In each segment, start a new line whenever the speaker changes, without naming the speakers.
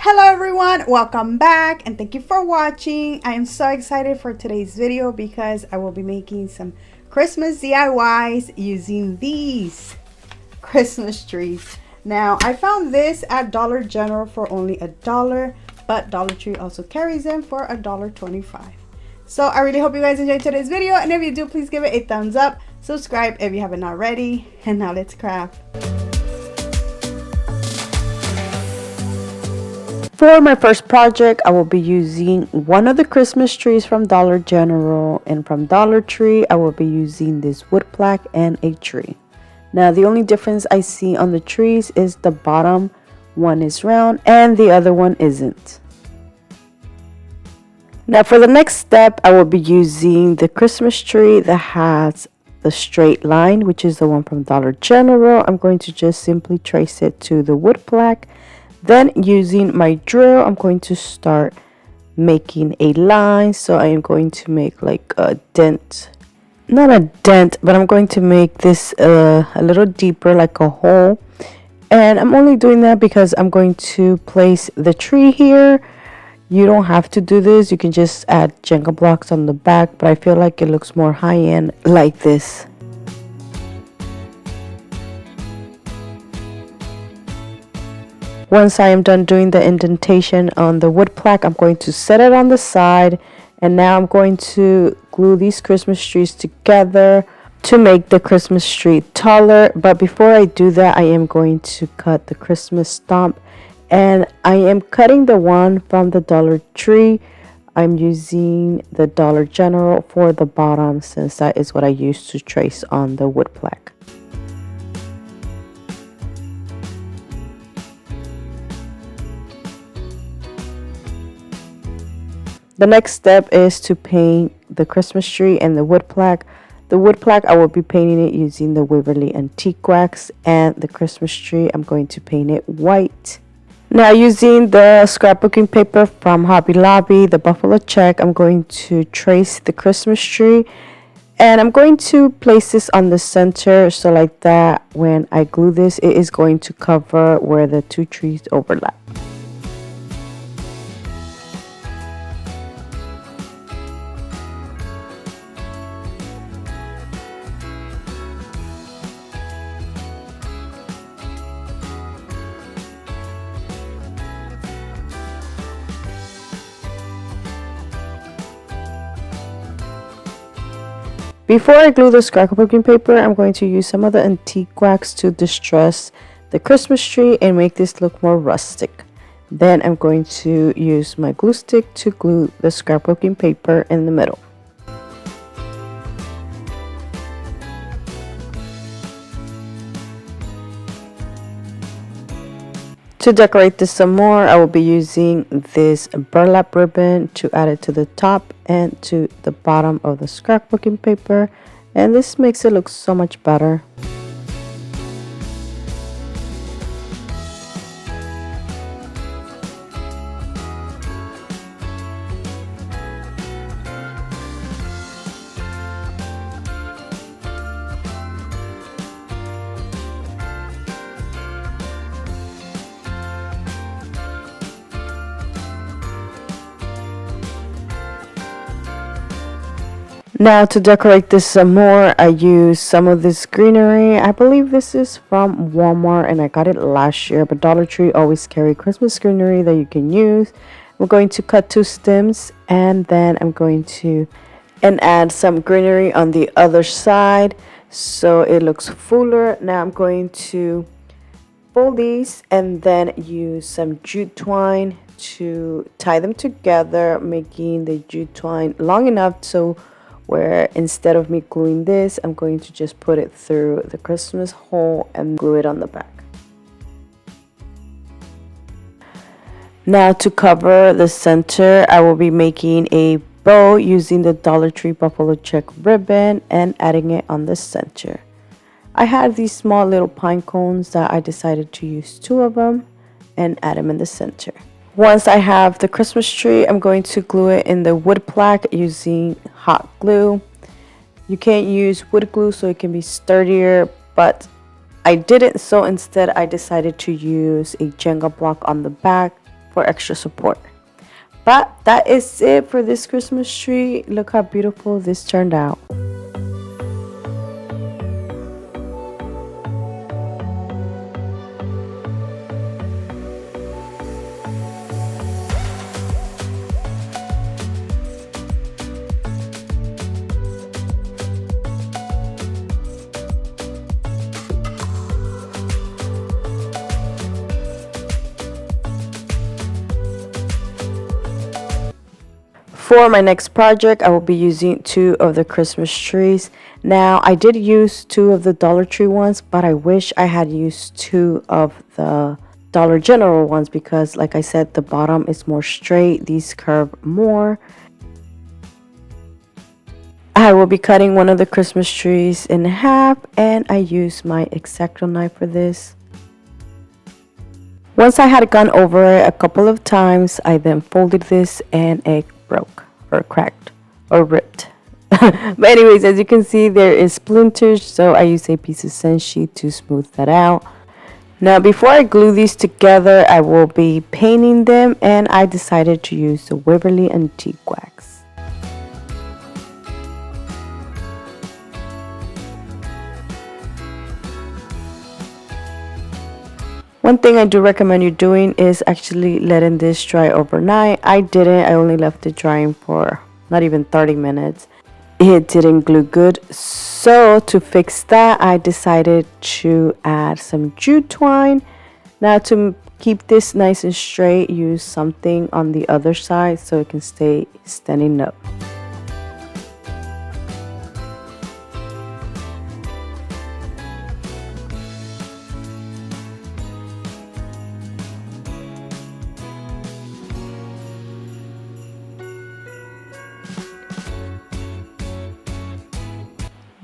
Hello everyone, welcome back and thank you for watching. I am so excited for today's video because I will be making some Christmas DIYs using these Christmas trees. Now I found this at Dollar General for only $1, but Dollar Tree also carries them for $1.25. So I really hope you guys enjoyed today's video, and if you do, please give it a thumbs up, subscribe if you haven't already, and now let's craft. For my first project, I will be using one of the Christmas trees from Dollar General, and from Dollar Tree, I will be using this wood plaque and a tree. Now, the only difference I see on the trees is the bottom one is round and the other one isn't. Now, for the next step, I will be using the Christmas tree that has the straight line, which is the one from Dollar General. I'm going to just simply trace it to the wood plaque. Then using my drill, I'm going to start making a line. So I am going to make like a dent, not a dent, but I'm going to make this a little deeper, like a hole. And I'm only doing that because I'm going to place the tree here. You don't have to do this. You can just add Jenga blocks on the back, but I feel like it looks more high-end like this. Once I am done doing the indentation on the wood plaque, I'm going to set it on the side, and now I'm going to glue these Christmas trees together to make the Christmas tree taller. But before I do that, I am going to cut the Christmas stump, and I am cutting the one from the Dollar Tree. I'm using the Dollar General for the bottom since that is what I used to trace on the wood plaque. The next step is to paint the Christmas tree and the wood plaque. The wood plaque, I will be painting it using the Waverly Antique Wax, and the Christmas tree, I'm going to paint it white. Now, using the scrapbooking paper from Hobby Lobby, the buffalo check, I'm going to trace the Christmas tree, and I'm going to place this on the center, so like that, when I glue this, it is going to cover where the two trees overlap. Before I glue the scrapbooking paper, I'm going to use some of the antique wax to distress the Christmas tree and make this look more rustic. Then I'm going to use my glue stick to glue the scrapbooking paper in the middle. To decorate this some more, I will be using this burlap ribbon to add it to the top and to the bottom of the scrapbooking paper, and this makes it look so much better. Now, to decorate this some more, I use some of this greenery. I believe this is from Walmart and I got it last year, but Dollar Tree always carry Christmas greenery that you can use. I'm going to cut 2 stems, and then I'm going to add some greenery on the other side so it looks fuller. Now I'm going to fold these and then use some jute twine to tie them together, making the jute twine long enough so where instead of me gluing this, I'm going to just put it through the Christmas hole and glue it on the back. Now, to cover the center, I will be making a bow using the Dollar Tree buffalo check ribbon and adding it on the center. I had these small little pine cones that I decided to use 2 of them and add them in the center. Once I have the Christmas tree, I'm going to glue it in the wood plaque using hot glue. You can't use wood glue so it can be sturdier, but I didn't, so instead I decided to use a Jenga block on the back for extra support. But that is it for this Christmas tree. Look how beautiful this turned out. For my next project, I will be using 2 of the Christmas trees. Now, I did use 2 of the Dollar Tree ones, but I wish I had used 2 of the Dollar General ones because, like I said, the bottom is more straight. These curve more. I will be cutting one of the Christmas trees in half, and I use my X-Acto knife for this. Once I had gone over it a couple of times, I then folded this and it broke or cracked or ripped. But anyways, as you can see, there is splinters, so I use a piece of senshi to smooth that out. Now, before I glue these together, I will be painting them, and I decided to use the Waverly Antique Wax. One thing I do recommend you doing is actually letting this dry overnight. I didn't. I only left it drying for not even 30 minutes. It didn't glue good. So to fix that, I decided to add some jute twine. Now to keep this nice and straight, use something on the other side so it can stay standing up.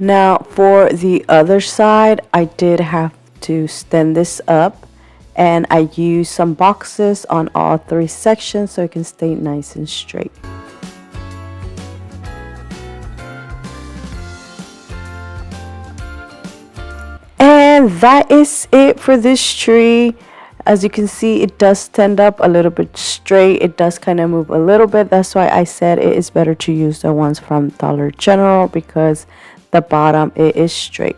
Now for the other side, I did have to stand this up, and I used some boxes on all 3 sections so it can stay nice and straight. And that is it for this tree. As you can see, it does stand up a little bit straight. It does kind of move a little bit. That's why I said it is better to use the ones from Dollar General because the bottom it is straight.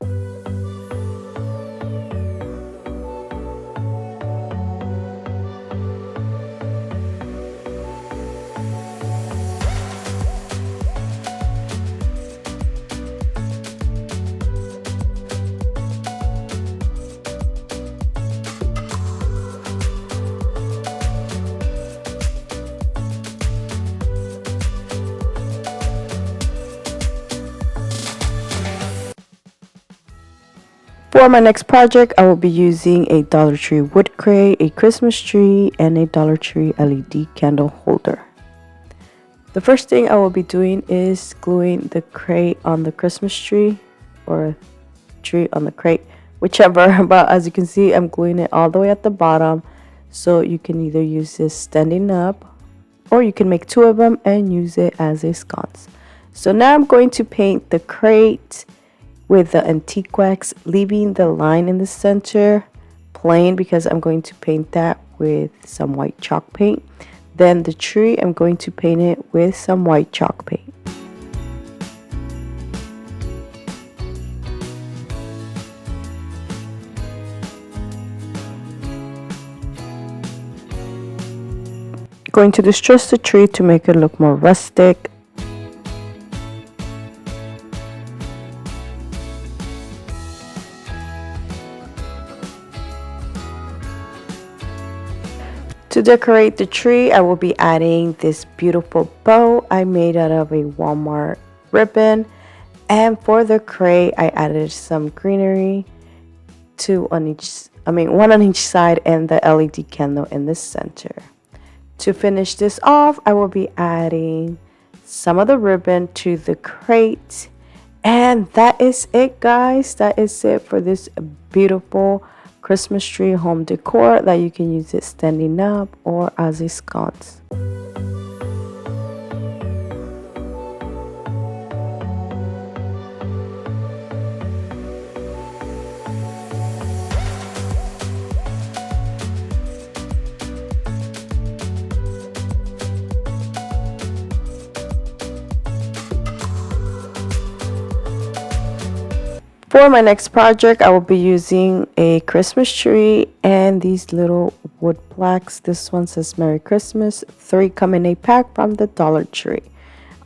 For my next project, I will be using a Dollar Tree wood crate, a Christmas tree, and a Dollar Tree LED candle holder. The first thing I will be doing is gluing the crate on the Christmas tree, or tree on the crate, whichever. But as you can see, I'm gluing it all the way at the bottom, so you can either use this standing up, or you can make 2 of them and use it as a sconce. So now I'm going to paint the crate with the antique wax, leaving the line in the center plain because I'm going to paint that with some white chalk paint. Then the tree, I'm going to paint it with some white chalk paint. Going to distress the tree to make it look more rustic. To decorate the tree, I will be adding this beautiful bow I made out of a Walmart ribbon. And for the crate, I added some greenery, one on each side, and the LED candle in the center. To finish this off, I will be adding some of the ribbon to the crate. And that is it, guys. That is it for this beautiful Christmas tree home decor that you can use it standing up or as a sconce. For my next project, I will be using a Christmas tree and these little wood plaques. This one says Merry Christmas. 3 come in a pack from the Dollar Tree.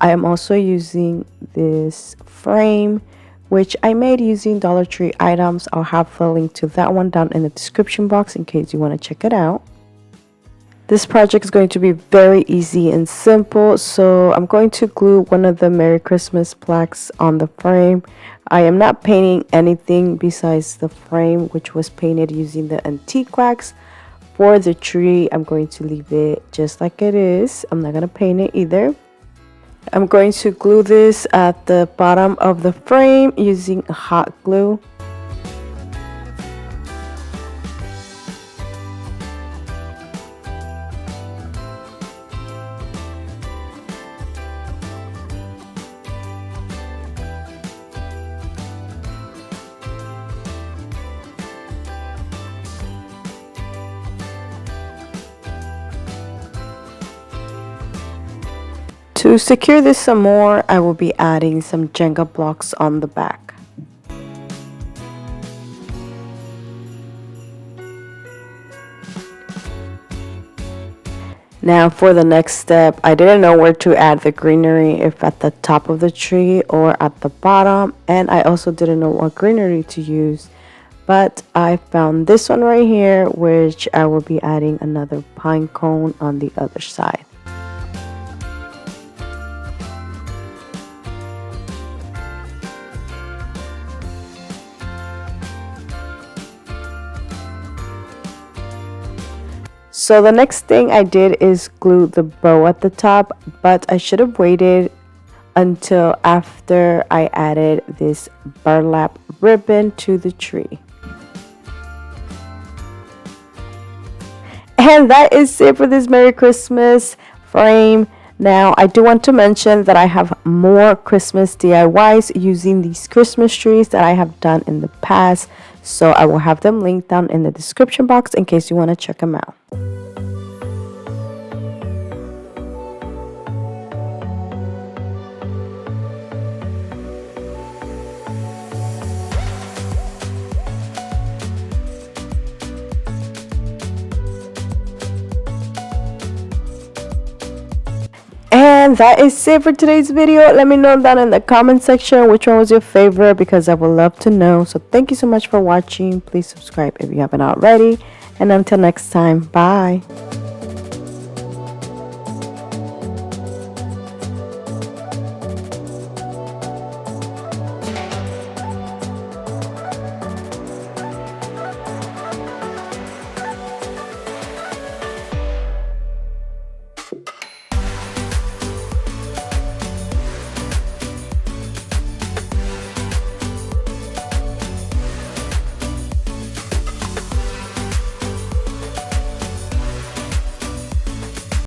I am also using this frame, which I made using Dollar Tree items. I'll have the link to that one down in the description box in case you want to check it out. This project is going to be very easy and simple, so I'm going to glue one of the Merry Christmas plaques on the frame. I am not painting anything besides the frame, which was painted using the antique wax. For the tree, I'm going to leave it just like it is. I'm not going to paint it either. I'm going to glue this at the bottom of the frame using hot glue. To secure this some more, I will be adding some Jenga blocks on the back. Now for the next step, I didn't know where to add the greenery, if at the top of the tree or at the bottom, and I also didn't know what greenery to use. But I found this one right here, which I will be adding another pine cone on the other side. So the next thing I did is glue the bow at the top, but I should have waited until after I added this burlap ribbon to the tree. And that is it for this Merry Christmas frame. Now, I do want to mention that I have more Christmas DIYs using these Christmas trees that I have done in the past. So I will have them linked down in the description box in case you want to check them out. And that is it for today's video. Let me know down in the comment section which one was your favorite, because I would love to know. So thank you so much for watching. Please subscribe if you haven't already. And until next time, bye.